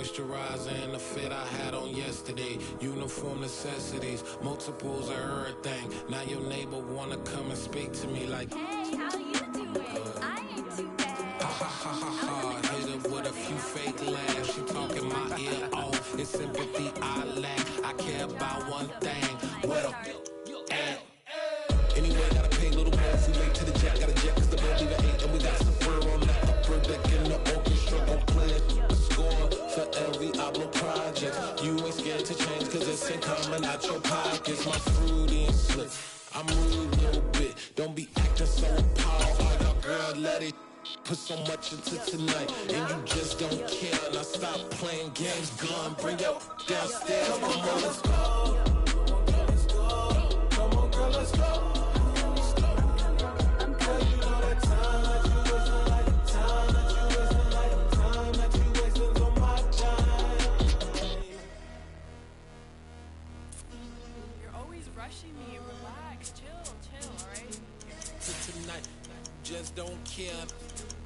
Moisturizer and the fit I had on yesterday. Uniform necessities, multiples of everything. Now your neighbor wanna come and speak to me like, hey, how you doing? I ain't too bad. ha ha ha ha ha. Hit her with a few fake laughs. She talking my ear off. It's sympathy I lack. I care about one thing. What up? Anyway, gotta pay a little more if we late to the jet. Got a jet cause the boat leave at 8. And we got some fur on the upper deck. And the orchestra gon' play a score for every album project. You ain't scared to change cause it's ain't coming out your pockets. My fruity and slick, I'm rude a little bit. Don't be acting so appalled. Oh, your girl, let it put so much into tonight. And you just don't care. Now stop playing games. Gun, bring your downstairs. Come on, let's go. Come on, girl, let's go. Rushing me, relax, chill, alright? For tonight, just don't care.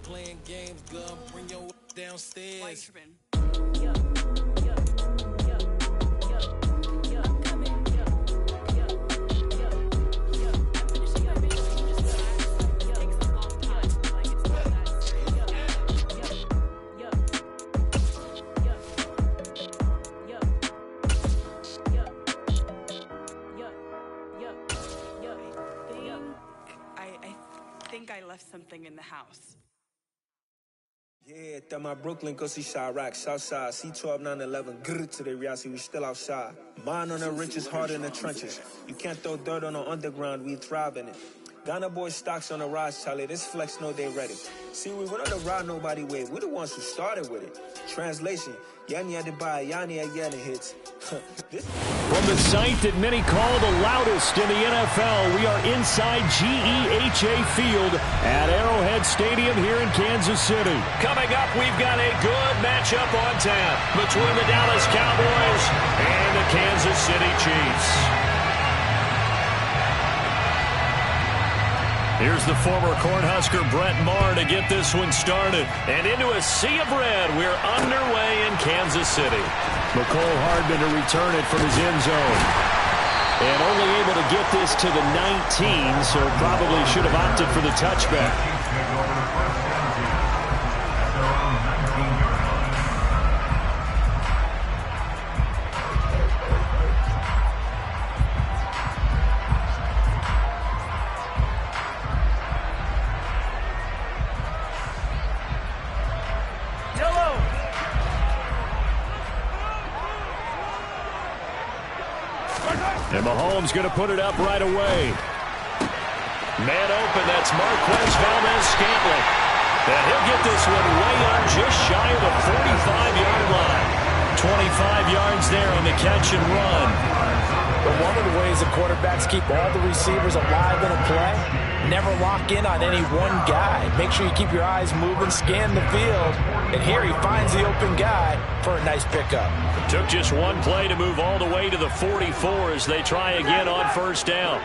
Playing games, girl, bring your downstairs. I left something in the house. Yeah, that my Brooklyn, go see Chirac, Southside, C12, 911, grrr to the Riasi, we still outside. Mine on the riches, hard in the trenches. You can't throw dirt on the underground, we thrive in it. Ghana boys stocks on the rise, Charlie, this flex know they ready. See, we went on the ride nobody wave, we the ones who started with it. Translation, Yanni had to buy, Yanni had Yanni hits. From the site that many call the loudest in the NFL, we are inside GEHA Field at Arrowhead Stadium here in Kansas City. Coming up, we've got a good matchup on tap between the Dallas Cowboys and the Kansas City Chiefs. Here's the former Cornhusker Brett Maher to get this one started. And into a sea of red, we're underway in Kansas City. McCole Hardman to return it from his end zone. And only able to get this to the 19, so probably should have opted for the touchback. And Mahomes going to put it up right away. Man open, that's Marquez Valdes-Scantling. And he'll get this one way up just shy of the 45-yard line. 25 yards there on the catch and run. But one of the ways the quarterbacks keep all the receivers alive in a play, never lock in on any one guy. Make sure you keep your eyes moving, scan the field. And here he finds the open guy for a nice pickup. Took just one play to move all the way to the 44 as they try again on first down.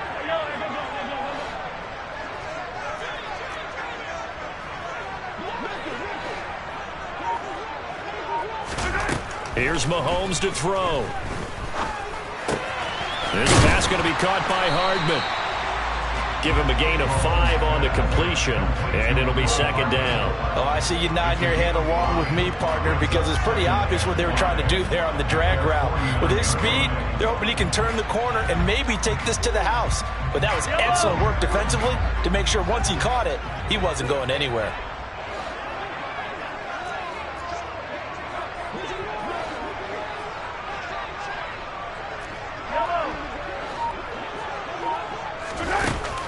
Here's Mahomes to throw. This pass going to be caught by Hardman. Give him a gain of 5 on the completion, and it'll be second down. Oh, I see you nodding your head along with me, partner, because it's pretty obvious what they were trying to do there on the drag route. With his speed, they're hoping he can turn the corner and maybe take this to the house. But that was excellent work defensively to make sure once he caught it, he wasn't going anywhere.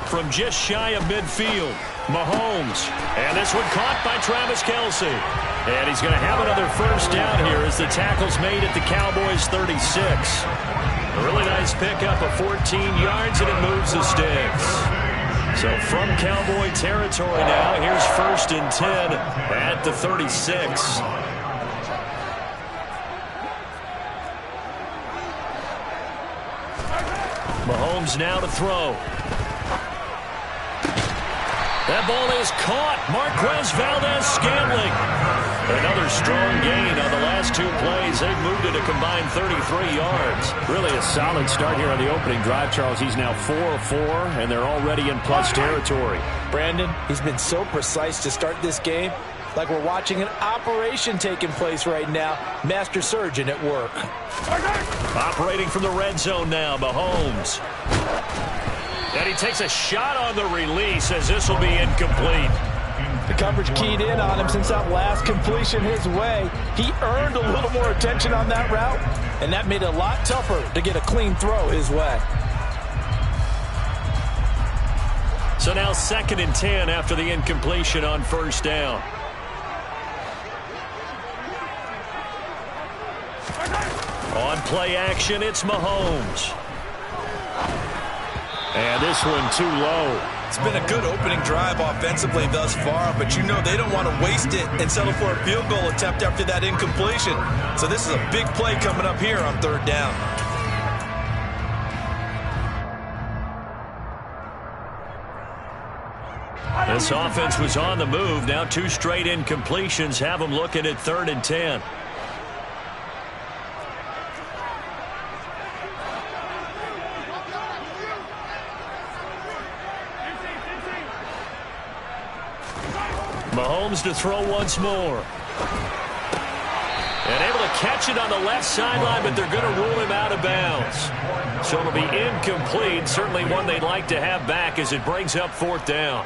From just shy of midfield, Mahomes. And this one caught by Travis Kelce. And he's going to have another first down here as the tackle's made at the Cowboys' 36. A really nice pickup of 14 yards, and it moves the sticks. So from Cowboy territory now, here's 1st and 10 at the 36. Mahomes now to throw. That ball is caught. Marquez Valdes-Scantling. Another strong gain on the last 2 plays as they've moved it a combined 33 yards. Really a solid start here on the opening drive, Charles. He's now 4 of 4, and they're already in plus territory. Brandon, he's been so precise to start this game, like we're watching an operation taking place right now. Master surgeon at work. Operating from the red zone now, Mahomes. And he takes a shot on the release as this will be incomplete. The coverage keyed in on him since that last completion his way. He earned a little more attention on that route, and that made it a lot tougher to get a clean throw his way. So now 2nd and 10 after the incompletion on first down. On play action, it's Mahomes. And this one too low. It's been a good opening drive offensively thus far, but you know they don't want to waste it and settle for a field goal attempt after that incompletion. So this is a big play coming up here on 3rd down. This offense was on the move. Now 2 straight incompletions have them looking at 3rd and 10. Mahomes to throw once more. And able to catch it on the left sideline, but they're going to rule him out of bounds. So it'll be incomplete. Certainly one they'd like to have back as it brings up 4th down.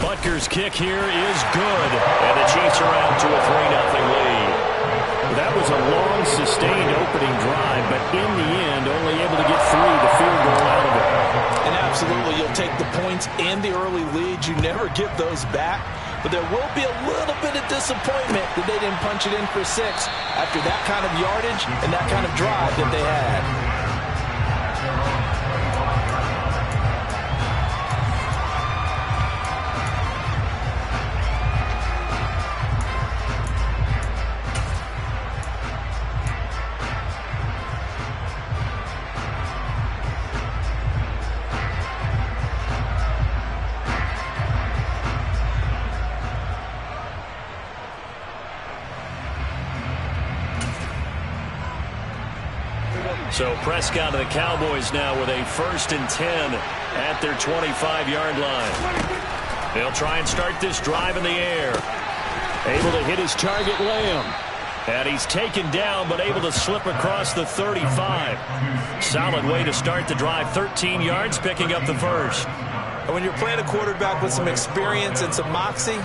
Butker's kick here is good. And the Chiefs are out to a 3-0 lead. That was a long, sustained opening drive, but in the end, only able to get 3 the field goal out of it. And absolutely, you'll take the points and the early leads. You never get those back, but there will be a little bit of disappointment that they didn't punch it in for 6 after that kind of yardage and that kind of drive that they had. So Prescott and the Cowboys now with a 1st and 10 at their 25-yard line. They'll try and start this drive in the air. Able to hit his target, Lamb. And he's taken down, but able to slip across the 35. Solid way to start the drive. 13 yards, picking up the first. And when you're playing a quarterback with some experience and some moxie,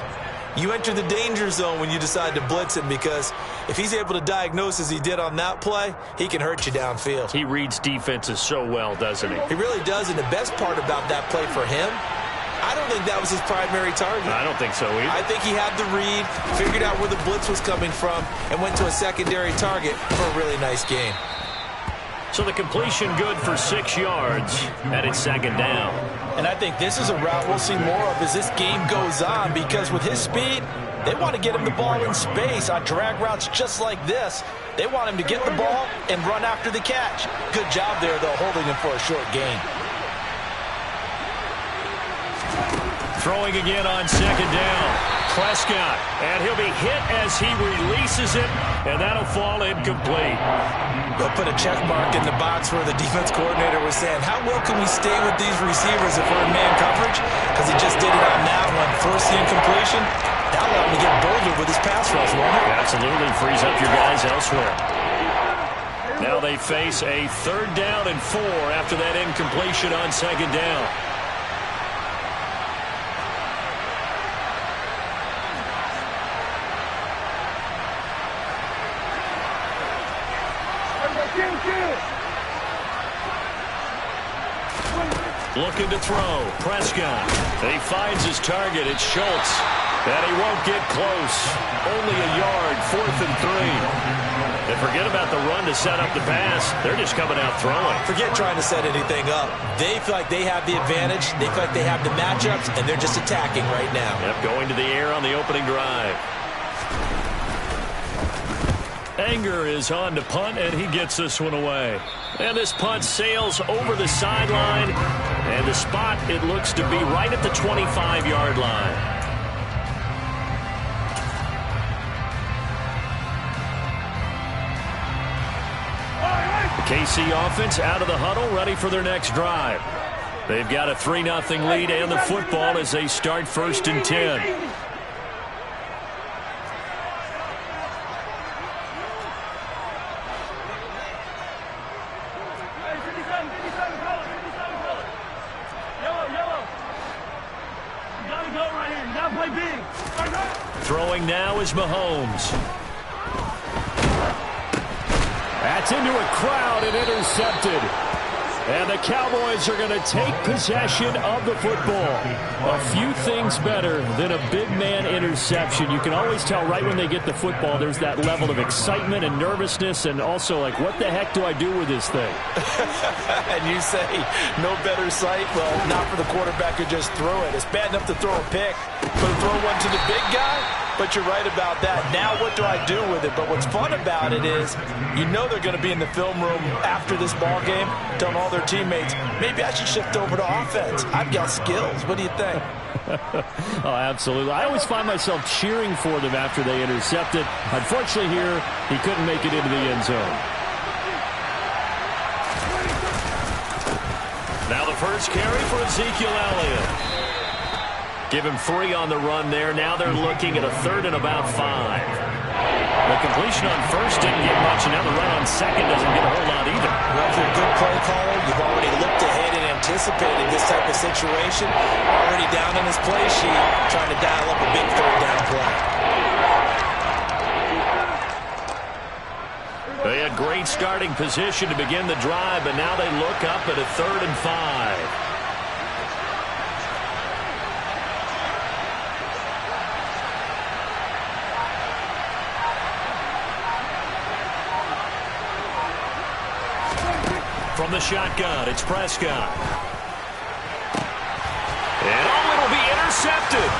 you enter the danger zone when you decide to blitz him, because if he's able to diagnose as he did on that play, he can hurt you downfield. He reads defenses so well, doesn't he? He really does, and the best part about that play for him, I don't think that was his primary target. I don't think so either. I think he had the read, figured out where the blitz was coming from, and went to a secondary target for a really nice game. So the completion good for 6 yards, and it's 2nd down. And I think this is a route we'll see more of as this game goes on, because with his speed, they want to get him the ball in space on drag routes just like this. They want him to get the ball and run after the catch. Good job there, though, holding him for a short gain. Throwing again on 2nd down. Prescott, and he'll be hit as he releases it, and that'll fall incomplete. They'll put a check mark in the box where the defense coordinator was saying, how well can we stay with these receivers if we're in man coverage? Because he just did it on that one. Forced the incompletion. That'll allow him to get bolder with his pass rush, won't it? Absolutely. Frees up your guys elsewhere. Now they face a 3rd down and 4 after that incompletion on 2nd down. Looking to throw. Prescott. He finds his target. It's Schultz. And he won't get close. Only a yard. 4th and 3. And forget about the run to set up the pass. They're just coming out throwing. Forget trying to set anything up. They feel like they have the advantage. They feel like they have the matchups, and they're just attacking right now. Yep, going to the air on the opening drive. Anger is on to punt, and he gets this one away. And this punt sails over the sideline, and the spot, it looks to be right at the 25-yard line. KC offense out of the huddle, ready for their next drive. They've got a 3-0 lead and the football as they start 1st and 10. Throwing now is Mahomes. That's into a crowd and intercepted. And the Cowboys are going to take possession of the football. A few things better than a big man interception. You can always tell right when they get the football, there's that level of excitement and nervousness and also like, what the heck do I do with this thing? And you say, no better sight? Well, not for the quarterback who just throw it. It's bad enough to throw a pick, but to throw one to the big guy? But you're right about that. Now what do I do with it? But what's fun about it is you know they're going to be in the film room after this ball game telling all their teammates, maybe I should shift over to offense. I've got skills. What do you think? Oh, absolutely. I always find myself cheering for them after they intercept it. Unfortunately here, he couldn't make it into the end zone. Now the first carry for Ezekiel Elliott. Give him 3 on the run there. Now they're looking at a 3rd and about 5. The completion on 1st didn't get much, and now the run on 2nd doesn't get a whole lot either. Well, if you're a good play caller, you've already looked ahead and anticipated this type of situation. Already down in his play sheet, trying to dial up a big 3rd down play. They had great starting position to begin the drive, but now they look up at a 3rd and 5. From the shotgun, it's Prescott. And it'll be intercepted.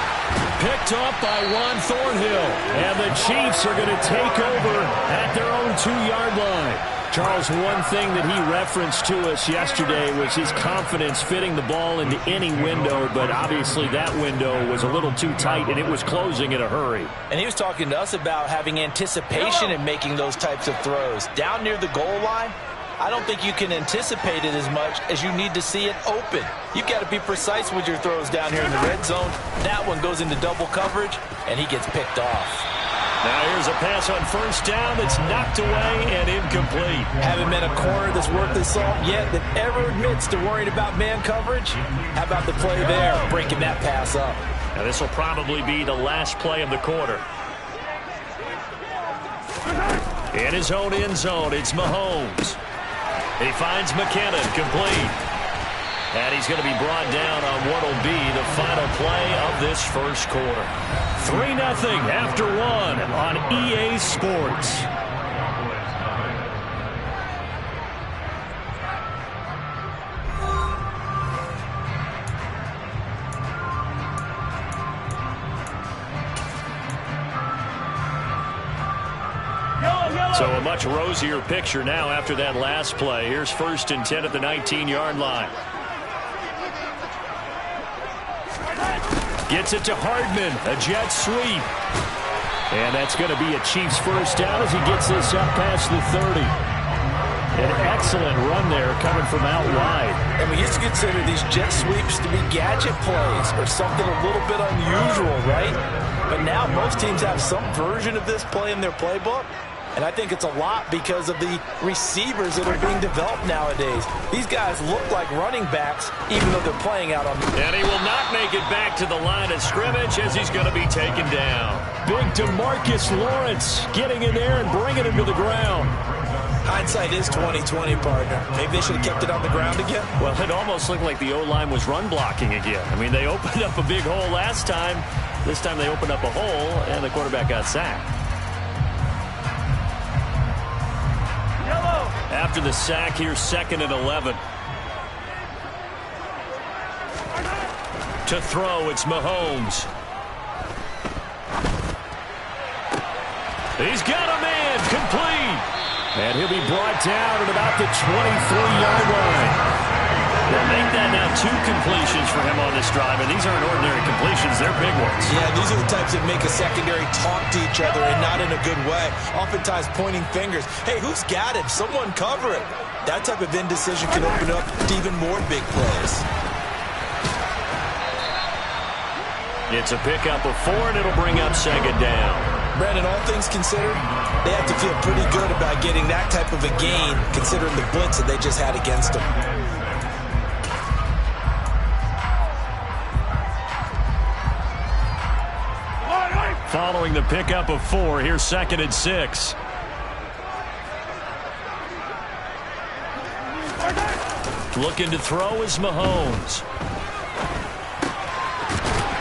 Picked up by Juan Thornhill. And the Chiefs are going to take over at their own 2-yard line. Charles, one thing that he referenced to us yesterday was his confidence fitting the ball into any window, but obviously that window was a little too tight, and it was closing in a hurry. And he was talking to us about having anticipation in making those types of throws. Down near the goal line, I don't think you can anticipate it as much as you need to see it open. You've got to be precise with your throws down here in the red zone. That one goes into double coverage, and he gets picked off. Now here's a pass on 1st down that's knocked away and incomplete. Haven't met a corner that's worth his salt yet that ever admits to worrying about man coverage. How about the play there, breaking that pass up? Now this will probably be the last play of the quarter. In his own end zone, it's Mahomes. He finds McKinnon, complete. And he's going to be brought down on what will be the final play of this first quarter. 3-0 after 1 on EA Sports. So a much rosier picture now after that last play. Here's 1st and 10 at the 19-yard line. Gets it to Hardman, a jet sweep. And that's going to be a Chiefs first down as he gets this up past the 30. An excellent run there coming from out wide. And we used to consider these jet sweeps to be gadget plays or something a little bit unusual, right? But now most teams have some version of this play in their playbook. And I think it's a lot because of the receivers that are being developed nowadays. These guys look like running backs, even though they're playing out on the... And he will not make it back to the line of scrimmage as he's going to be taken down. Big DeMarcus Lawrence getting in there and bringing him to the ground. Hindsight is 20/20, partner. Maybe they should have kept it on the ground again. Well, it almost looked like the O-line was run blocking again. I mean, they opened up a big hole last time. This time they opened up a hole, and the quarterback got sacked. After the sack, here's 2nd and 11. To throw, it's Mahomes. He's got a man, complete. And he'll be brought down at about the 23-yard line. They'll make that now 2 completions for him on this drive, and these aren't ordinary completions. They're big ones. Yeah, these are the types that make a secondary talk to each other and not in a good way. Oftentimes pointing fingers. Hey, who's got him? Someone cover it. That type of indecision can open up to even more big plays. It's a pickup of 4, and it'll bring up second down. Brandon, all things considered, they have to feel pretty good about getting that type of a gain, considering the blitz that they just had against them. Following the pickup of 4, here's 2nd and 6. Looking to throw is Mahomes.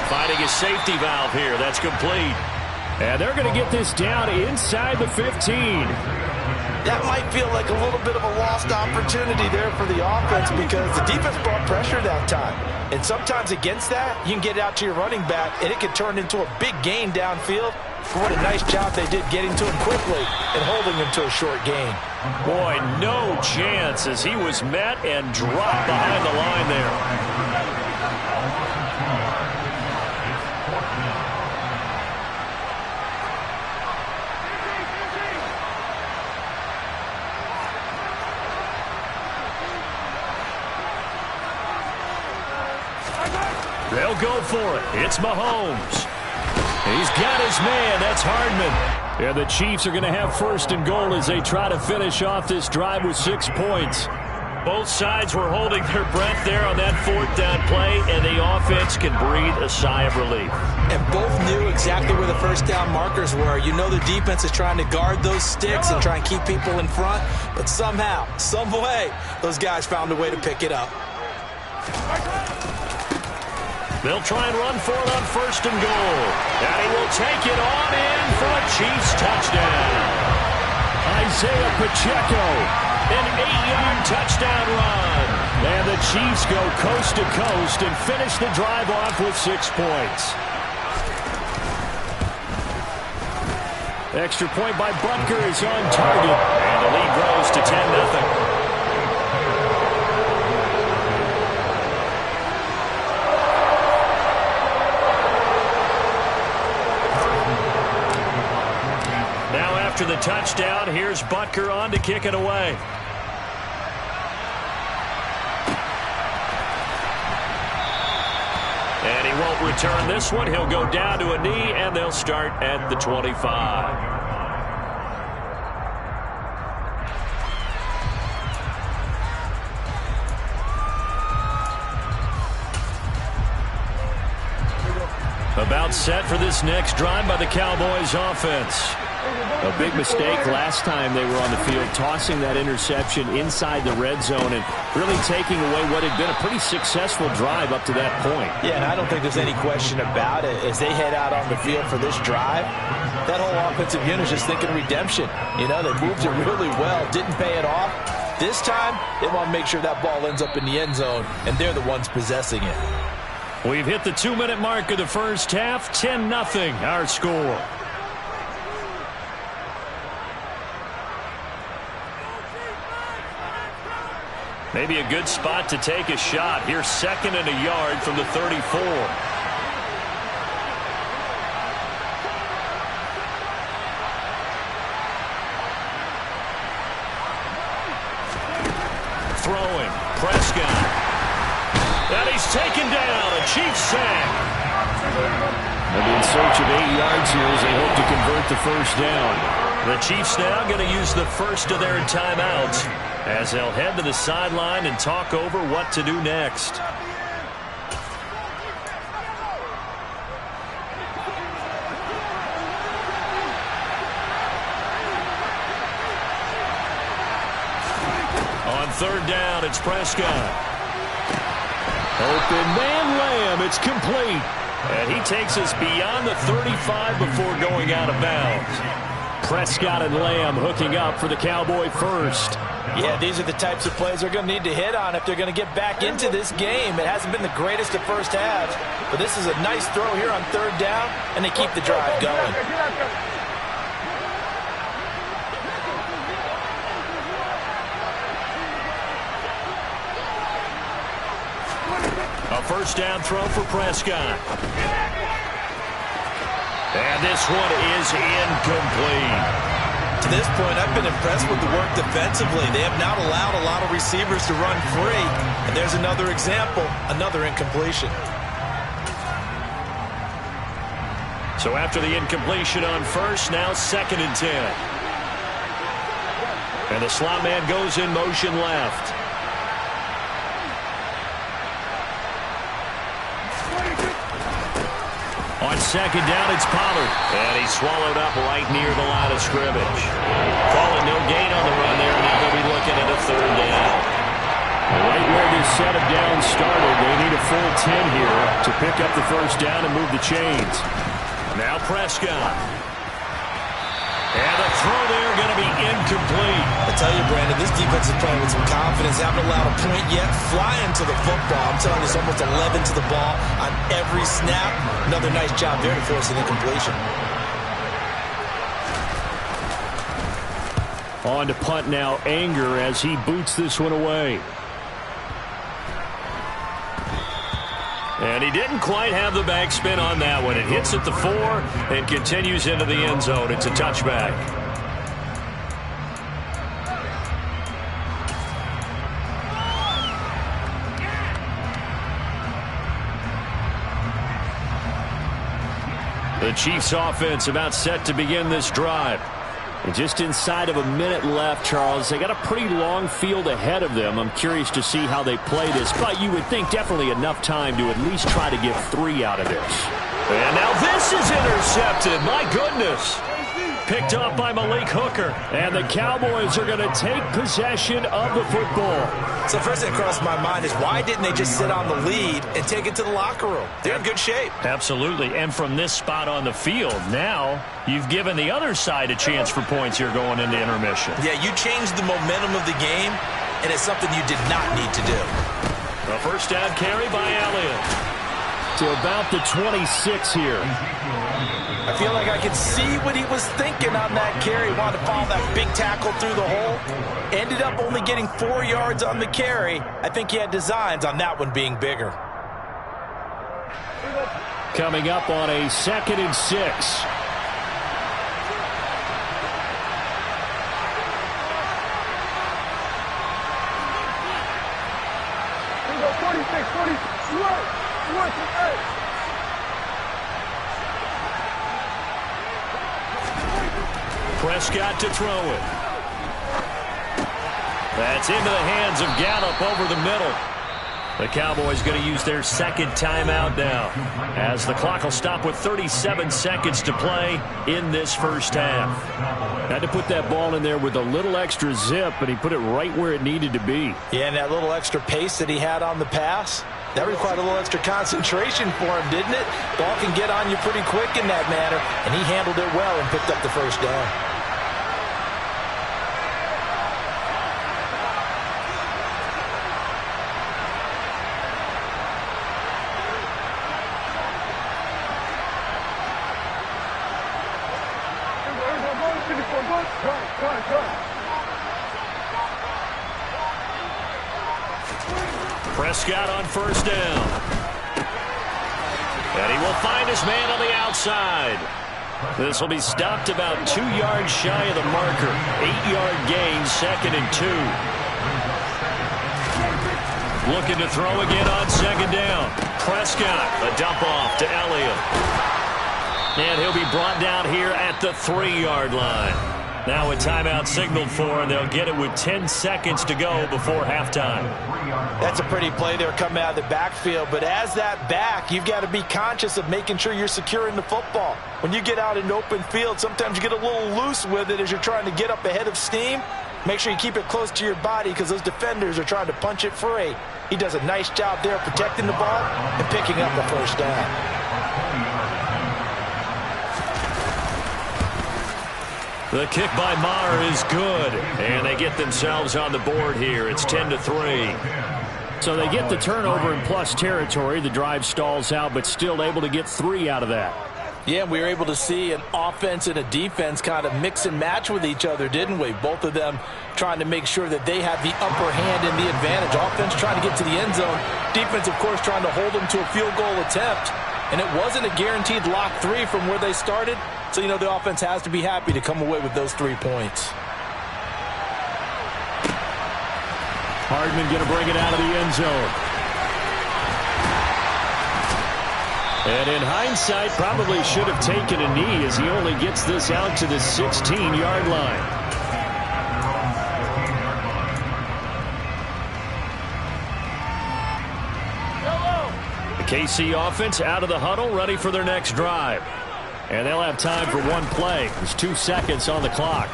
Finding a safety valve here. That's complete. And they're going to get this down inside the 15. That might feel like a little bit of a lost opportunity there for the offense because the defense brought pressure that time. And sometimes against that, you can get out to your running back, and it can turn into a big gain downfield. What a nice job they did getting to him quickly and holding him to a short gain. Boy, no chance as he was met and dropped behind the line there. They'll go for it. It's Mahomes. He's got his man. That's Hardman. And the Chiefs are going to have 1st and goal as they try to finish off this drive with 6 points. Both sides were holding their breath there on that 4th down play, and the offense can breathe a sigh of relief. And both knew exactly where the 1st down markers were. You know the defense is trying to guard those sticks and try and keep people in front, but somehow, some way, those guys found a way to pick it up. They'll try and run for it on 1st and goal. And he will take it on in for a Chiefs touchdown. Isaiah Pacheco, an 8-yard touchdown run. And the Chiefs go coast to coast and finish the drive off with 6 points. Extra point by Butker is on target. And the lead grows to 10-0. After the touchdown, here's Butker on to kick it away. And he won't return this one. He'll go down to a knee, and they'll start at the 25. About set for this next drive by the Cowboys offense. A big mistake last time they were on the field, tossing that interception inside the red zone and really taking away what had been a pretty successful drive up to that point. Yeah, and I don't think there's any question about it. As they head out on the field for this drive, that whole offensive unit is just thinking redemption. You know, they moved it really well, didn't pay it off. This time, they want to make sure that ball ends up in the end zone, and they're the ones possessing it. We've hit the 2-minute mark of the first half. 10-0 our score. Maybe a good spot to take a shot. Here's 2nd and a yard from the 34. Throwing. Prescott. And he's taken down. A Chiefs sack. They'll be in search of 8 yards here as they hope to convert the 1st down. The Chiefs now going to use the first of their timeouts as they'll head to the sideline and talk over what to do next. On 3rd down, it's Prescott. Open man Lamb, it's complete. And he takes us beyond the 35 before going out of bounds. Prescott and Lamb hooking up for the Cowboy first. Yeah, these are the types of plays they're going to need to hit on if they're going to get back into this game. It hasn't been the greatest of first halves, but this is a nice throw here on 3rd down, and they keep the drive going. first down throw for Prescott. And this one is incomplete. To this point, I've been impressed with the work defensively. They have not allowed a lot of receivers to run free. And there's another example, another incompletion. So after the incompletion on first, now 2nd and 10. And the slot man goes in motion left. On 2nd down, it's Pollard. And he's swallowed up right near the line of scrimmage. Calling no gain on the run there. Now they'll be looking at a 3rd down. Right where this set of downs started, they need a full 10 here to pick up the first down and move the chains. Now Prescott. And the throw there going to be incomplete. I tell you, Brandon, this defense is playing with some confidence. Haven't allowed a point yet. Flying to the football. I'm telling you, it's almost 11 to the ball on every snap. Another nice job there to force an incompletion. On to punt now, Anger, as he boots this one away. And he didn't quite have the backspin on that one. It hits at the 4 and continues into the end zone. It's a touchback. The Chiefs offense about set to begin this drive. And just inside of a minute left, Charles. They got a pretty long field ahead of them. I'm curious to see how they play this, but you would think definitely enough time to at least try to get 3 out of this. And now this is intercepted. My goodness. Picked up by Malik Hooker. And the Cowboys are going to take possession of the football. So first thing that crossed my mind is why didn't they just sit on the lead and take it to the locker room? They're in good shape. Absolutely. And from this spot on the field, now you've given the other side a chance for points here going into intermission. Yeah, you changed the momentum of the game, and it's something you did not need to do. A first down carry by Elliott. To about the 26 here. I feel like I could see what he was thinking on that carry. He wanted to follow that big tackle through the hole. Ended up only getting 4 yards on the carry. I think he had designs on that one being bigger. Coming up on a 2nd and 6. Prescott to throw it. That's into the hands of Gallup over the middle. The Cowboys going to use their 2nd timeout now, as the clock will stop with 37 seconds to play in this first half. Had to put that ball in there with a little extra zip, and he put it right where it needed to be. Yeah, and that little extra pace that he had on the pass, that required a little extra concentration for him, didn't it? Ball can get on you pretty quick in that manner, and he handled it well and picked up the first down. Prescott on first down. And he will find his man on the outside. This will be stopped about 2 yards shy of the marker. 8-yard gain, 2nd and 2. Looking to throw again on 2nd down. Prescott, a dump off to Elliott. And he'll be brought down here at the 3-yard line. Now a timeout signaled for, and they'll get it with 10 seconds to go before halftime. That's a pretty play there coming out of the backfield, but as that back, you've got to be conscious of making sure you're securing the football. When you get out in open field, sometimes you get a little loose with it as you're trying to get up ahead of steam. Make sure you keep it close to your body because those defenders are trying to punch it free. He does a nice job there protecting the ball and picking up the first down. The kick by Maher is good, and they get themselves on the board here. It's 10-3. So they get the turnover in plus territory. The drive stalls out, but still able to get 3 out of that. Yeah, we were able to see an offense and a defense kind of mix and match with each other, didn't we? Both of them trying to make sure that they had the upper hand and the advantage. Offense trying to get to the end zone. Defense, of course, trying to hold them to a field goal attempt. And it wasn't a guaranteed lock 3 from where they started. So, you know, the offense has to be happy to come away with those 3 points. Hardman going to bring it out of the end zone. And in hindsight, probably should have taken a knee as he only gets this out to the 16-yard line. The KC offense out of the huddle, ready for their next drive. And they'll have time for one play. There's 2 seconds on the clock.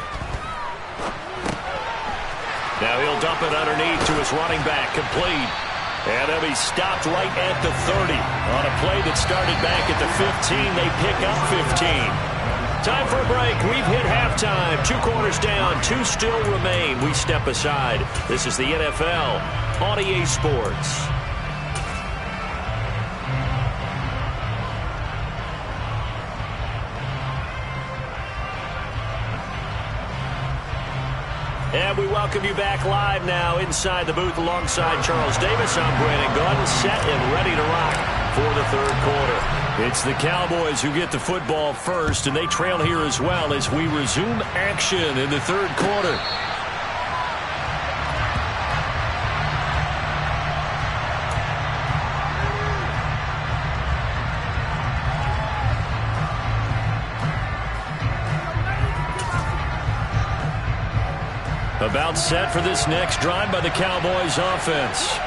Now he'll dump it underneath to his running back, complete. And he'll be stopped right at the 30. On a play that started back at the 15, they pick up 15. Time for a break. We've hit halftime. 2 quarters down, 2 still remain. We step aside. This is the NFL on EA Sports. And we welcome you back live now inside the booth alongside Charles Davis. I'm Brandon Gaudin, set and ready to rock for the 3rd quarter. It's the Cowboys who get the football first, and they trail here as well as we resume action in the 3rd quarter. About set for this next drive by the Cowboys offense.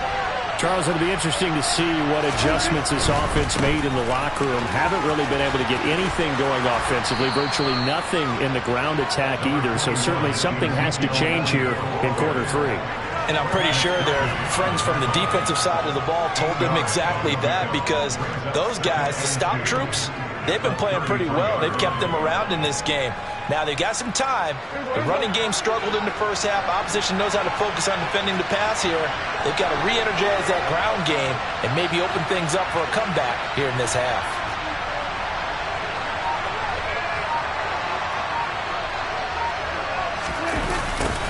Charles, it'll be interesting to see what adjustments this offense made in the locker room. Haven't really been able to get anything going offensively. Virtually nothing in the ground attack either. So certainly something has to change here in quarter 3. And I'm pretty sure their friends from the defensive side of the ball told them exactly that, because those guys, the stop troops, they've been playing pretty well. They've kept them around in this game. Now, they've got some time. The running game struggled in the first half. Opposition knows how to focus on defending the pass here. They've got to re-energize that ground game and maybe open things up for a comeback here in this half.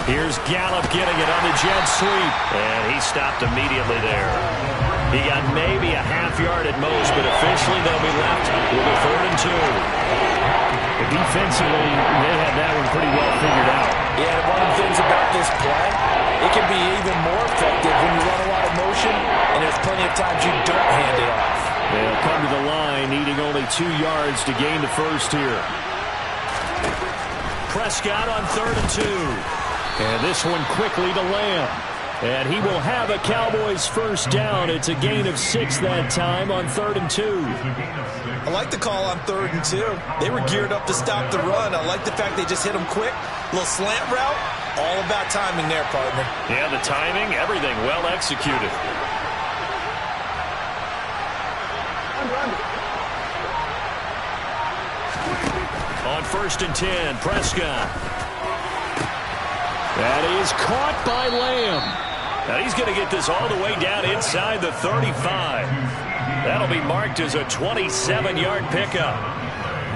Here's Gallup getting it on the jet sweep. And he stopped immediately there. He got maybe a half yard at most, but officially they'll be left with a 3rd and 2. Defensively, they had that one pretty well figured out. Yeah, and one of the things about this play, it can be even more effective when you run a lot of motion, and there's plenty of times you don't hand it off. They'll come to the line, needing only 2 yards to gain the first here. Prescott on 3rd and 2. And this one quickly to Lamb. And he will have a Cowboys first down. It's a gain of 6 that time on 3rd and 2. I like the call on 3rd and 2. They were geared up to stop the run. I like the fact they just hit them quick. A little slant route. All about timing there, partner. Yeah, the timing, everything well executed. On 1st and 10, Prescott. That is caught by Lamb. Now he's going to get this all the way down inside the 35. That'll be marked as a 27-yard pickup.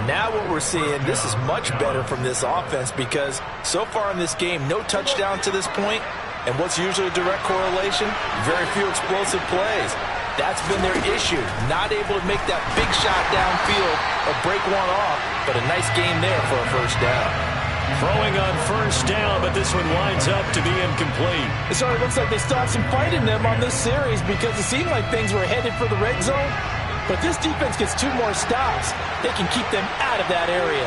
Now what we're seeing, this is much better from this offense, because so far in this game, no touchdown to this point, and what's usually a direct correlation? Very few explosive plays. That's been their issue, not able to make that big shot downfield or break one off, but a nice game there for a first down. Throwing on 1st down, but this one winds up to be incomplete. It sort of looks like they still have some fight in them on this series, because it seemed like things were headed for the red zone. But this defense gets 2 more stops. They can keep them out of that area.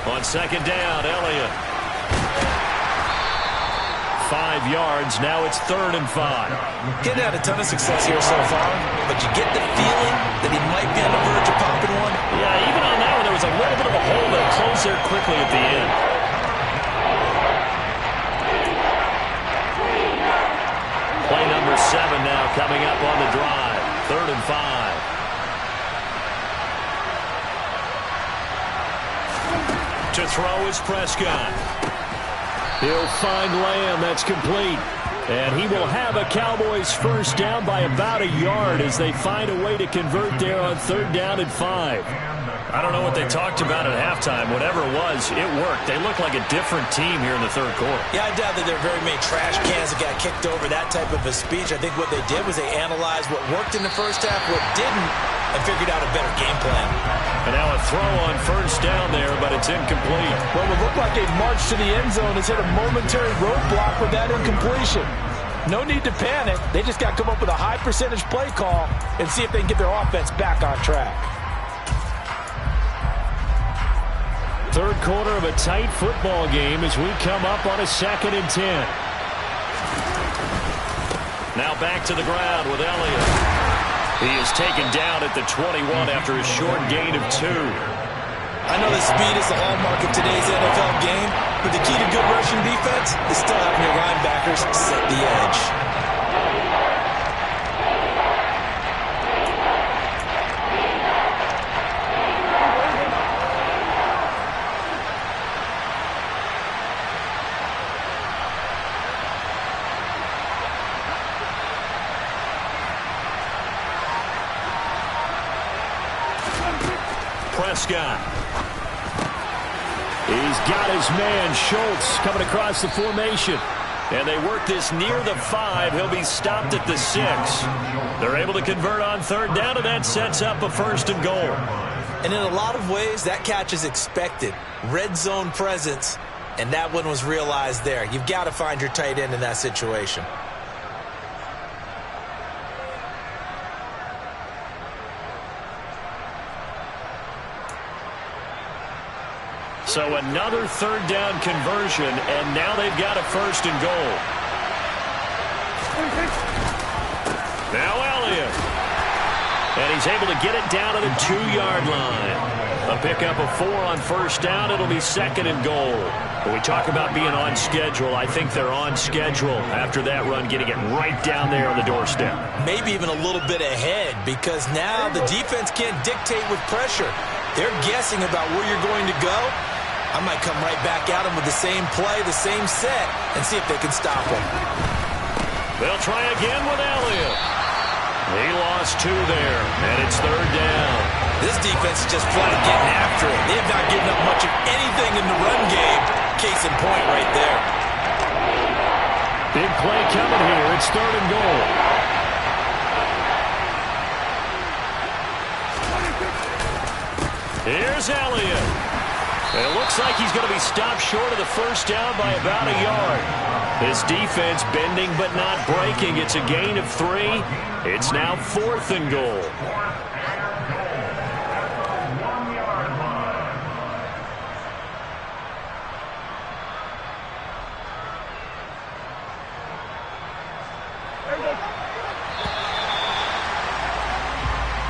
On 2nd down, Elliott. 5 yards. Now it's 3rd and 5. Getting had a ton of success here so far, but you get the feeling that he might be on the verge of popping one. Yeah, even on that one, there was a little bit of a hole that closed there quickly at the end. Play number 7 now coming up on the drive. 3rd and 5. To throw is Prescott. He'll find Lamb. That's complete. And he will have a Cowboys first down by about a yard as they find a way to convert there on 3rd down and 5. I don't know what they talked about at halftime. Whatever it was, it worked. They look like a different team here in the 3rd quarter. Yeah, I doubt that there are very many trash cans that got kicked over that type of a speech. I think what they did was they analyzed what worked in the first half, what didn't, and figured out a better game plan. And now a throw on 1st down there, but it's incomplete. Well, it looked like a march to the end zone has hit a momentary roadblock with that incompletion. No need to panic. They just got to come up with a high percentage play call and see if they can get their offense back on track. 3rd quarter of a tight football game as we come up on a 2nd and 10. Now back to the ground with Elliott. He is taken down at the 21 after a short gain of 2. I know that speed is the hallmark of today's NFL game, but the key to good rushing defense is still having your linebackers set the edge. Prescott. He's got his man, Schultz, coming across the formation. And they work this near the 5. He'll be stopped at the 6. They're able to convert on 3rd down, and that sets up a 1st and goal. And in a lot of ways, that catch is expected. Red zone presence, and that one was realized there. You've got to find your tight end in that situation. So another 3rd down conversion, and now they've got a 1st and goal. Now Elliott. And he's able to get it down to the 2-yard line. A pickup of 4 on 1st down. It'll be 2nd and goal. When we talk about being on schedule, I think they're on schedule after that run, getting it right down there on the doorstep. Maybe even a little bit ahead, because now the defense can't dictate with pressure. They're guessing about where you're going to go. I might come right back at them with the same play, the same set, and see if they can stop them. They'll try again with Elliott. He lost 2 there, and it's 3rd down. This defense is just flat getting after it. They have not given up much of anything in the run game. Case in point right there. Big play coming here. It's 3rd and goal. Here's Elliott. It looks like he's going to be stopped short of the 1st down by about a yard. This defense bending but not breaking. It's a gain of 3. It's now 4th and goal.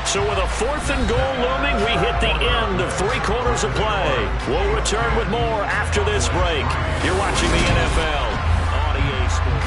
So with a 4th and goal looming, we hit the end of 3 quarters of play. We'll return with more after this break. You're watching the NFL on EA Sports.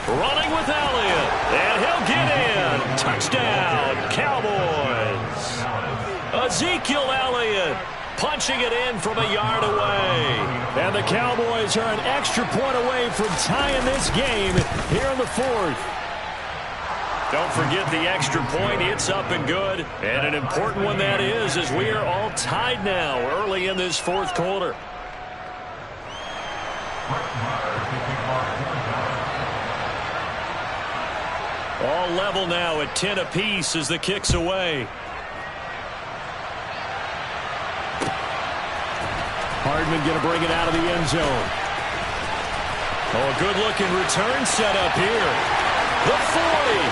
Running with Elliott, and he'll get in. Touchdown, Cowboys. Ezekiel Elliott punching it in from a yard away. And the Cowboys are an extra point away from tying this game here in the 4th. Don't forget the extra point. It's up and good. And an important one that is, as we are all tied now early in this 4th quarter. All level now at 10 apiece as the kick's away. Hardman going to bring it out of the end zone. Oh, a good-looking return set up here. The 40.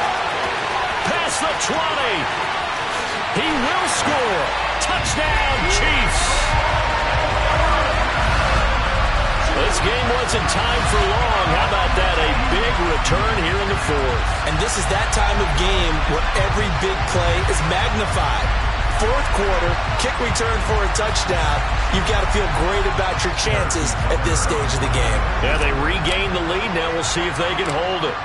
Past the 20. He will score. Touchdown, Chiefs. This game wasn't timed for long. How about that? A big return here in the fourth. And this is that time of game where every big play is magnified. Fourth quarter, kick return for a touchdown. You've got to feel great about your chances at this stage of the game. Yeah, they regained the lead. Now we'll see if they can hold it.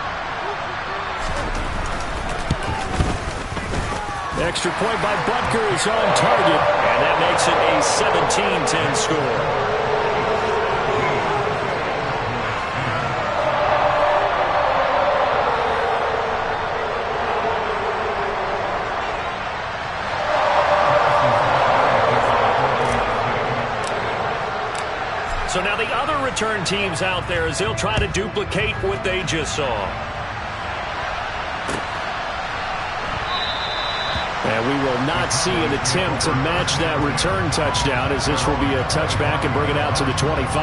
Extra point by Butker is on target, and that makes it a 17-10 score. So now the other return teams out there as they'll try to duplicate what they just saw. And we will not see an attempt to match that return touchdown, as this will be a touchback and bring it out to the 25.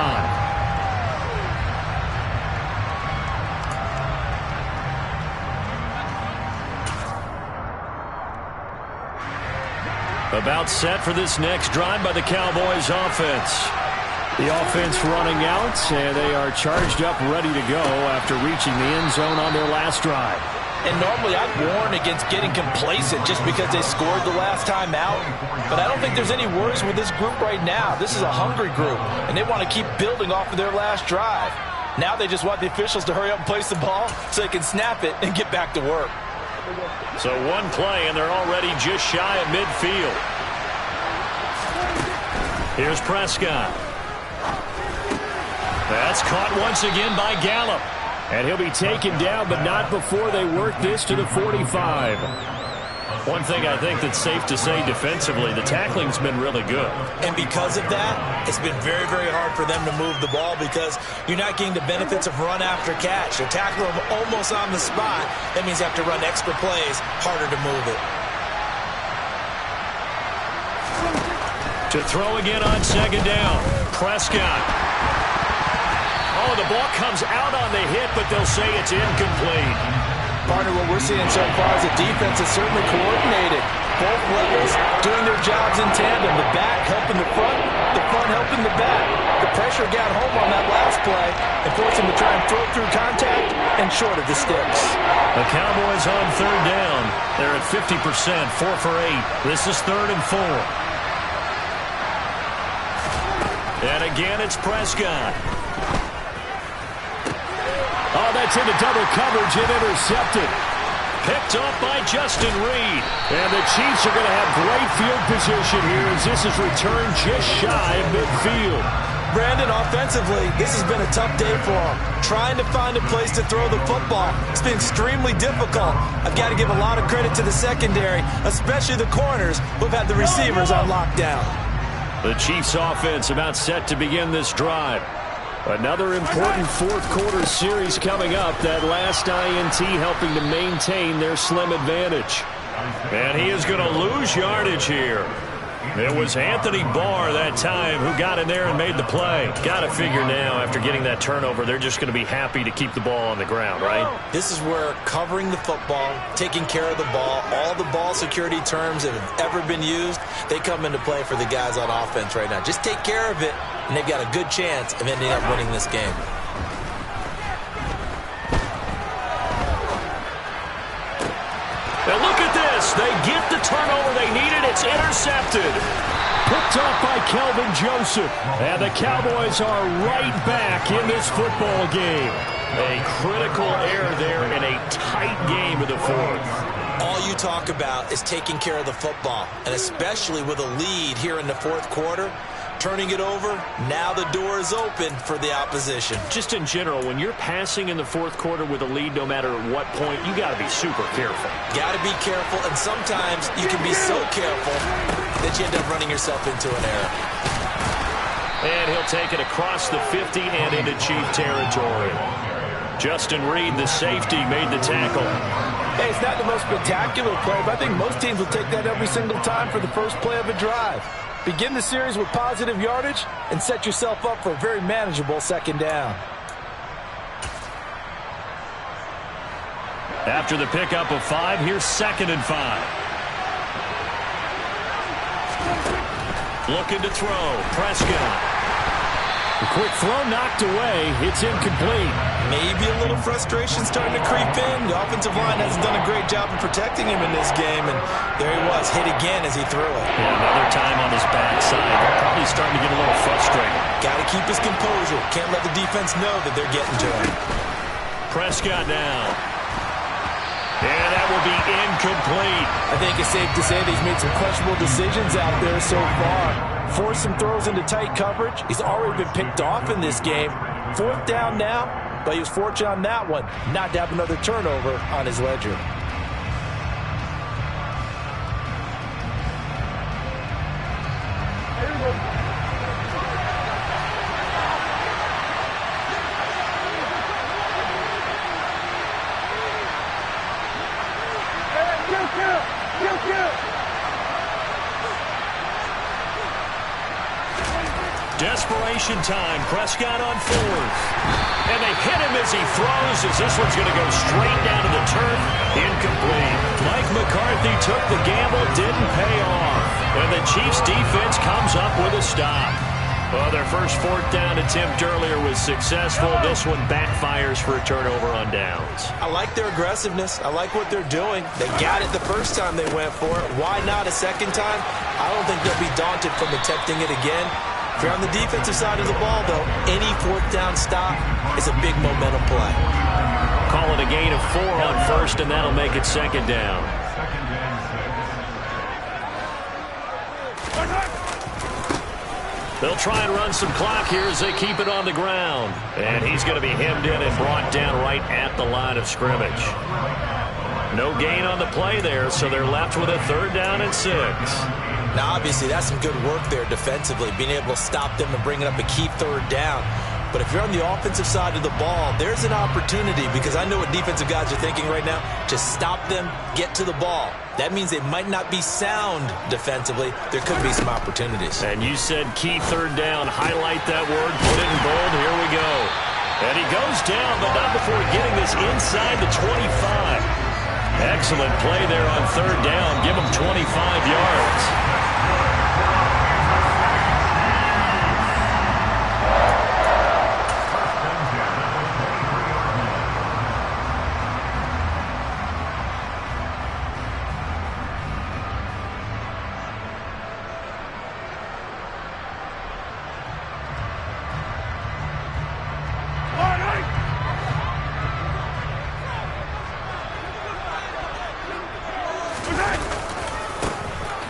About set for this next drive by the Cowboys offense. The offense running out, and they are charged up, ready to go after reaching the end zone on their last drive. And normally I'd warn against getting complacent just because they scored the last time out. But I don't think there's any worries with this group right now. This is a hungry group, and they want to keep building off of their last drive. Now they just want the officials to hurry up and place the ball so they can snap it and get back to work. So one play, and they're already just shy of midfield. Here's Prescott. That's caught once again by Gallup. And he'll be taken down, but not before they work this to the 45. One thing I think that's safe to say defensively, the tackling's been really good. And because of that, it's been very, very hard for them to move the ball because you're not getting the benefits of run after catch. They're tackling them almost on the spot. That means you have to run extra plays, harder to move it. To throw again on second down, Prescott. Oh, the ball comes out on the hit, but they'll say it's incomplete. Partner, what we're seeing so far is the defense is certainly coordinated. Both levels doing their jobs in tandem. The back helping the front helping the back. The pressure got home on that last play and forced them to try and throw through contact and short of the sticks. The Cowboys on third down. They're at 50%, 4 for 8. This is 3rd and 4. And again, it's Prescott. Oh, that's into double coverage and intercepted. Picked off by Justin Reed. And the Chiefs are going to have great field position here as this is returned just shy of midfield. Brandon, offensively, this has been a tough day for them. Trying to find a place to throw the football. It's been extremely difficult. I've got to give a lot of credit to the secondary, especially the corners who've had the receivers on lockdown. The Chiefs offense about set to begin this drive. Another important fourth quarter series coming up. That last INT helping to maintain their slim advantage. And he is going to lose yardage here. It was Anthony Barr that time who got in there and made the play. Got to figure now after getting that turnover, they're just going to be happy to keep the ball on the ground, right? This is where covering the football, taking care of the ball, all the ball security terms that have ever been used, they come into play for the guys on offense right now. Just take care of it, and they've got a good chance of ending up winning this game. Now look at this. They get the turnover they needed. It's intercepted. Picked off by Kelvin Joseph. And the Cowboys are right back in this football game. A critical error there in a tight game in the fourth. All you talk about is taking care of the football, and especially with a lead here in the fourth quarter. Turning it over, now the door is open for the opposition. Just in general, when you're passing in the fourth quarter with a lead, no matter what point, you got to be super careful. Got to be careful, and sometimes you can be so careful that you end up running yourself into an error. And he'll take it across the 50 and into Chief territory. Justin Reed, the safety, made the tackle. Hey, it's not the most spectacular play, but I think most teams will take that every single time for the first play of a drive. Begin the series with positive yardage and set yourself up for a very manageable second down. After the pickup of 5, here's 2nd and 5. Looking to throw. Prescott. A quick throw knocked away. It's incomplete. Maybe a little frustration starting to creep in. The offensive line hasn't done a great job of protecting him in this game, and there he was, hit again as he threw it. Yeah, another time on his backside. They're probably starting to get a little frustrated. Got to keep his composure. Can't let the defense know that they're getting to him. Prescott now. And that will be incomplete. I think it's safe to say that he's made some questionable decisions out there so far. Forced some throws into tight coverage. He's already been picked off in this game. 4th down now, but he was fortunate on that one not to have another turnover on his ledger. Desperation time. Prescott on 4th. And they hit him as he throws, as this one's going to go straight down to the turf. Incomplete. Mike McCarthy took the gamble, didn't pay off. And the Chiefs defense comes up with a stop. Well, their first 4th down attempt earlier was successful. This one backfires for a turnover on downs. I like their aggressiveness. I like what they're doing. They got it the first time they went for it. Why not a second time? I don't think they'll be daunted from attempting it again. If you're on the defensive side of the ball, though, any 4th down stop is a big momentum play. Call it a gain of 4 on 1st, and that'll make it 2nd down. They'll try and run some clock here as they keep it on the ground. And he's going to be hemmed in and brought down right at the line of scrimmage. No gain on the play there, so they're left with a 3rd down and 6. Now, obviously, that's some good work there defensively, being able to stop them and bringing up a key 3rd down. But if you're on the offensive side of the ball, there's an opportunity, because I know what defensive guys are thinking right now. Just stop them, get to the ball. That means they might not be sound defensively. There could be some opportunities. And you said key 3rd down. Highlight that word, put it in bold. Here we go. And he goes down, but not before getting this inside the 25. Excellent play there on 3rd down. Give him 25 yards.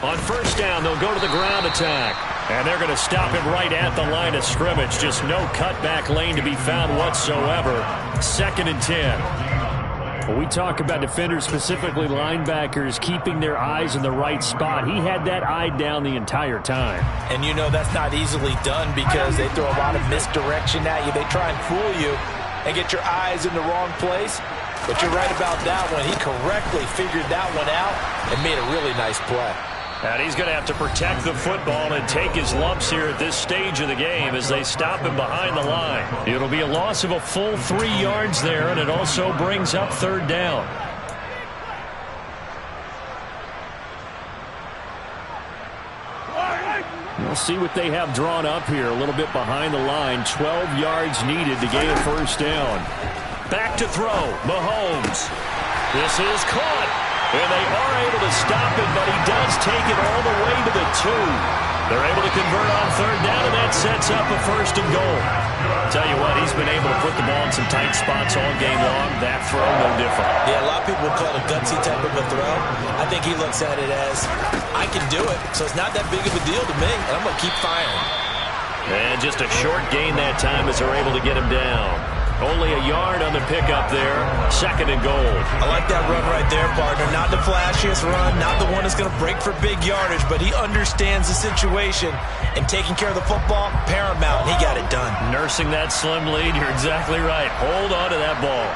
On 1st down, they'll go to the ground attack. And they're going to stop him right at the line of scrimmage. Just no cutback lane to be found whatsoever. 2nd and 10. Well, we talk about defenders, specifically linebackers, keeping their eyes in the right spot. He had that eye down the entire time. And you know that's not easily done, because they throw a lot of misdirection at you. They try and fool you and get your eyes in the wrong place. But you're right about that one. He correctly figured that one out and made a really nice play. And he's going to have to protect the football and take his lumps here at this stage of the game as they stop him behind the line. It'll be a loss of a full 3 yards there, and it also brings up 3rd down. We'll see what they have drawn up here. A little bit behind the line. 12 yards needed to gain a 1st down. Back to throw. Mahomes. This is caught. And they are able to stop him, but he does take it all the way to the 2. They're able to convert on 3rd down, and that sets up a 1st and goal. Tell you what, he's been able to put the ball in some tight spots all game long. That throw, no different. Yeah, a lot of people would call it a gutsy type of a throw. I think he looks at it as, I can do it, so it's not that big of a deal to me, and I'm going to keep firing. And just a short gain that time as they're able to get him down. Only a yard on the pickup there. 2nd and goal. I like that run right there, partner. Not the flashiest run, not the one that's going to break for big yardage, but he understands the situation, and taking care of the football, paramount. He got it done. Nursing that slim lead, you're exactly right. Hold on to that ball.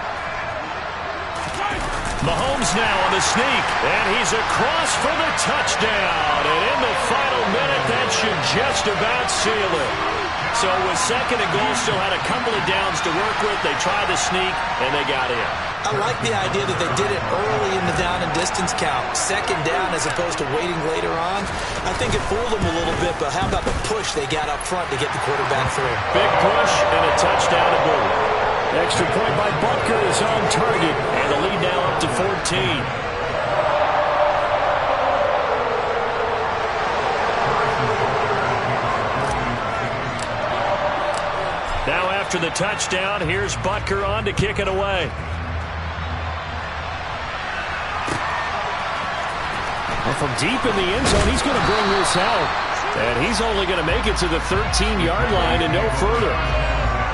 Mahomes now on the sneak, and he's across for the touchdown. And in the final minute, that should just about seal it. So with second and goal, still had a couple of downs to work with. They tried to sneak, and they got in. I like the idea that they did it early in the down and distance count. Second down as opposed to waiting later on. I think it fooled them a little bit, but how about the push they got up front to get the quarterback through? Big push and a touchdown to boot. Extra point by Butker is on target, and the lead now up to 14. Now after the touchdown, here's Butker on to kick it away. Well, from deep in the end zone, he's going to bring this out. And he's only going to make it to the 13-yard line and no further.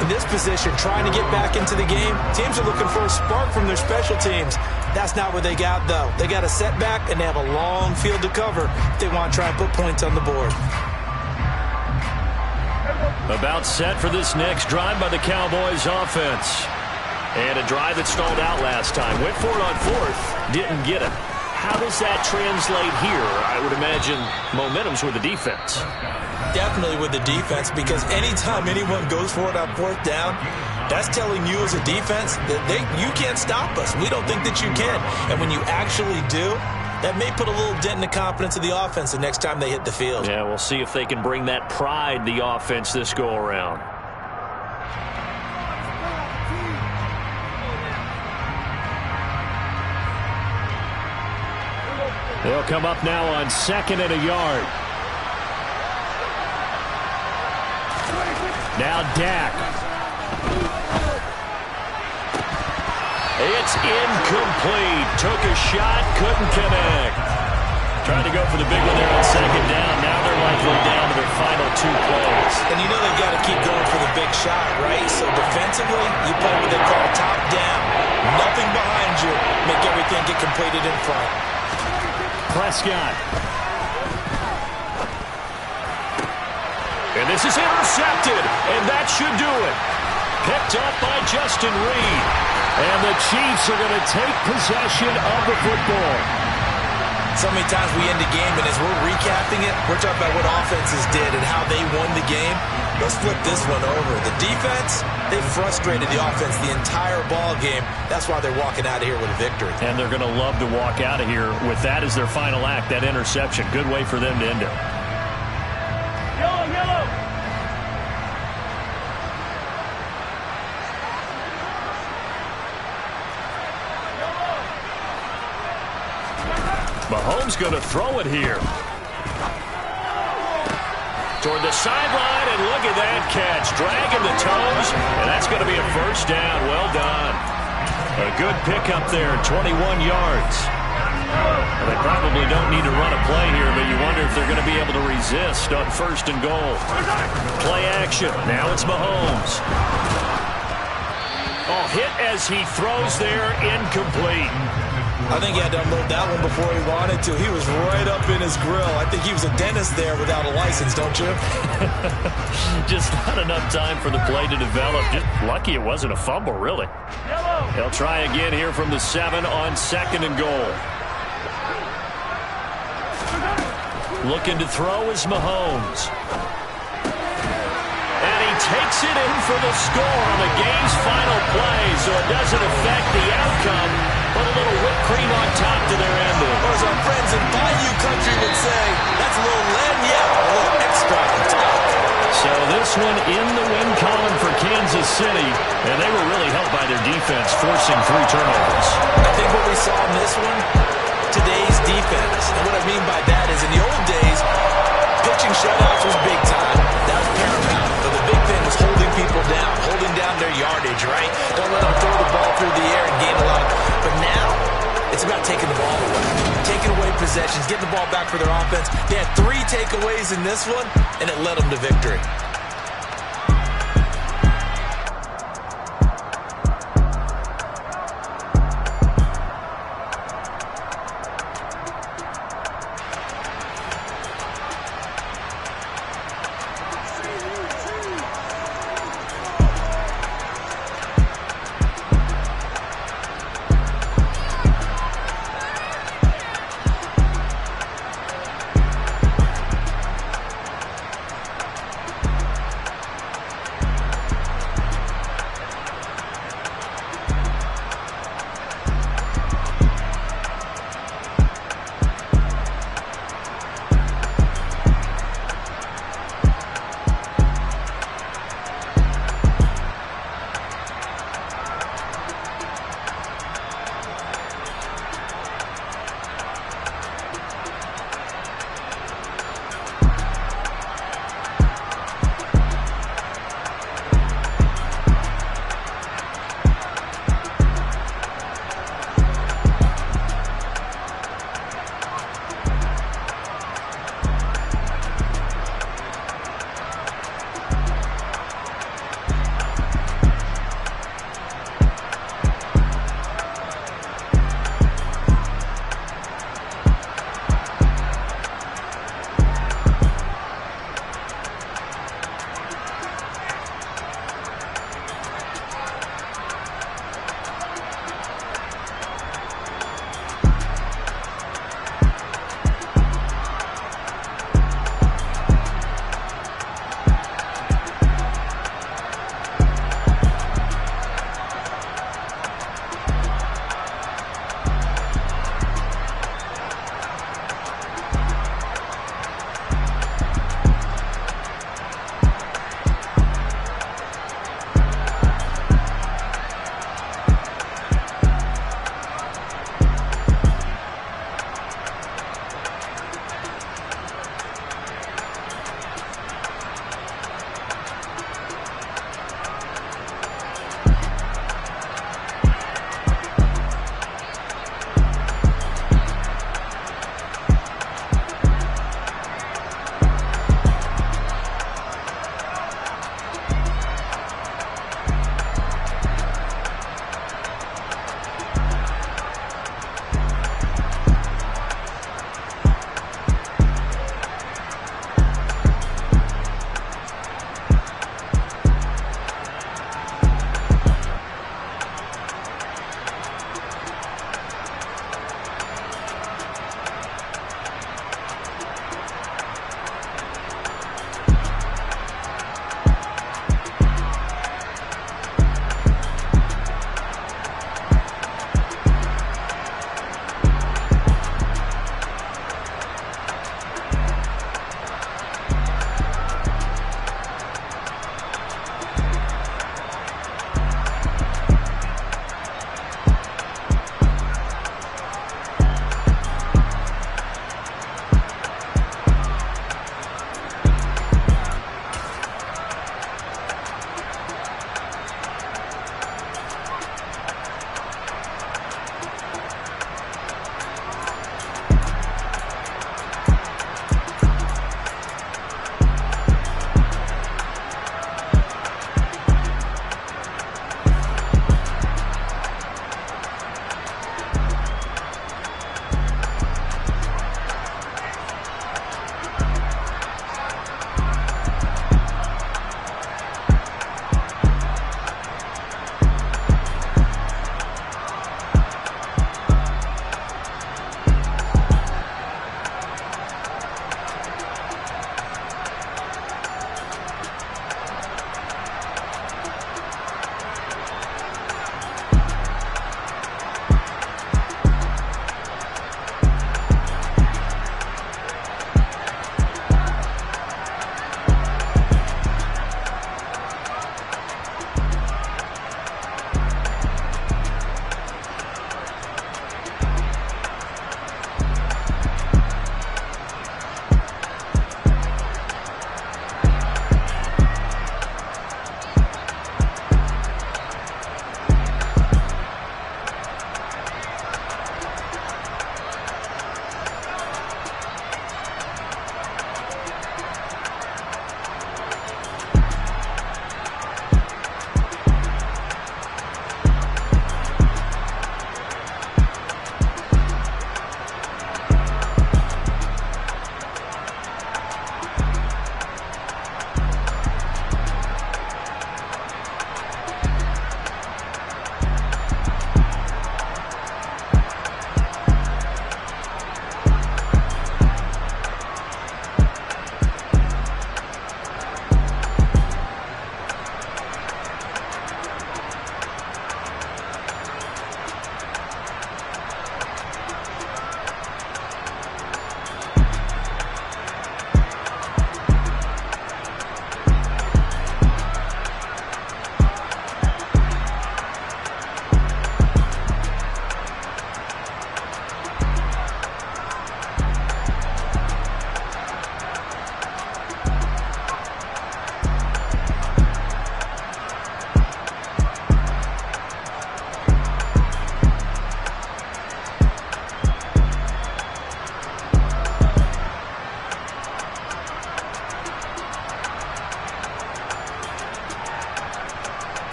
In this position, trying to get back into the game, teams are looking for a spark from their special teams. That's not what they got, though. They got a setback, and they have a long field to cover if they want to try and put points on the board. About set for this next drive by the Cowboys offense. And a drive that stalled out last time. Went for it on fourth. Didn't get it. How does that translate here? I would imagine momentum's with the defense. Definitely with the defense, because anytime anyone goes for it on fourth down, that's telling you as a defense that you can't stop us. We don't think that you can. And when you actually do, that may put a little dent in the confidence of the offense the next time they hit the field. Yeah, we'll see if they can bring that pride, the offense, this go-around. They'll come up now on 2nd and a yard. Now Dak. It's incomplete. Took a shot, couldn't connect. Trying to go for the big one there on 2nd down. Now they're likely down to their final 2 plays. And you know they've got to keep going for the big shot, right? So defensively, you play what they call top down. Nothing behind you. Make everything get completed in front. Prescott. And this is intercepted, and that should do it. Picked up by Justin Reed. And the Chiefs are going to take possession of the football. So many times we end the game, and as we're recapping it, we're talking about what offenses did and how they won the game. Let's flip this one over. The defense, they frustrated the offense the entire ball game. That's why they're walking out of here with a victory. And they're going to love to walk out of here with that as their final act, that interception. Good way for them to end it. Yellow, yellow. Mahomes going to throw it here. Toward the sideline, and look at that catch. Dragging the toes, and that's going to be a first down. Well done. A good pickup there, 21 yards. Well, they probably don't need to run a play here, but you wonder if they're going to be able to resist on 1st and goal. Play action. Now it's Mahomes. Oh, hit as he throws there, incomplete. I think he had to unload that one before he wanted to. He was right up in his grill. I think he was a dentist there without a license, don't you? Just not enough time for the play to develop. Just lucky it wasn't a fumble, really. They'll try again here from the 7 on 2nd and goal. Looking to throw is Mahomes. And he takes it in for the score on the game's final play, so it doesn't affect the outcome. But a little whipped cream on top to their ending. Or as our friends in Bayou Country would say, that's a little lagniappe, a little extra on top. So this one in the win column for Kansas City, and they were really helped by their defense, forcing 3 turnovers. I think what we saw in this one, today's defense. And what I mean by that is in the old days, pitching shutouts was big time. That was paramount. But the big thing was holding people down, holding down their yardage, right? Don't let them throw the ball through the air and gain a lot. But now, it's about taking the ball away. Taking away possessions, getting the ball back for their offense. They had 3 takeaways in this one, and it led them to victory.